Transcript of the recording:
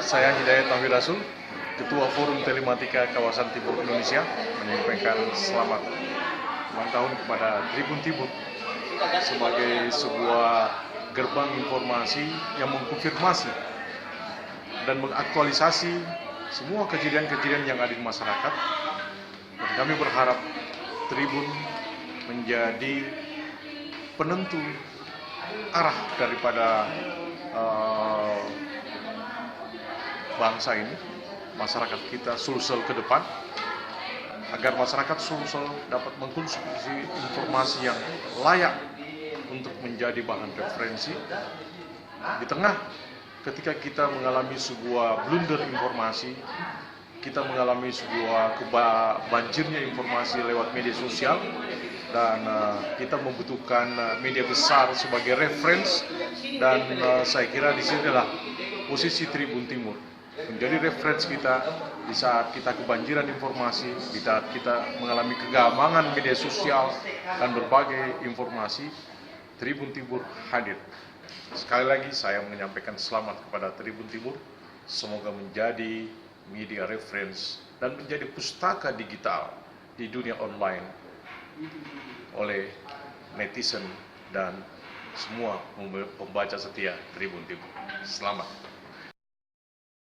Saya Hidayat Tauhid Rasul, Ketua Forum Telematika Kawasan Timur Indonesia, menyampaikan selamat ulang tahun kepada Tribun Timur sebagai sebuah gerbang informasi yang mengkonfirmasi dan mengaktualisasi semua kejadian-kejadian yang ada di masyarakat. Dan kami berharap Tribun menjadi penentu arah daripada bangsa ini, masyarakat kita Sulsel ke depan, agar masyarakat Sulsel dapat mengkonsumsi informasi yang layak untuk menjadi bahan referensi di tengah ketika kita mengalami sebuah blunder informasi, kita mengalami sebuah banjirnya informasi lewat media sosial, dan kita membutuhkan media besar sebagai referensi. Dan saya kira di sini adalah posisi Tribun Timur menjadi referensi kita di saat kita kebanjiran informasi, di saat kita mengalami kegamangan media sosial dan berbagai informasi. Tribun Timur hadir. Sekali lagi saya menyampaikan selamat kepada Tribun Timur. Semoga menjadi media referensi dan menjadi pustaka digital di dunia online oleh netizen dan semua pembaca setia Tribun Timur. Selamat.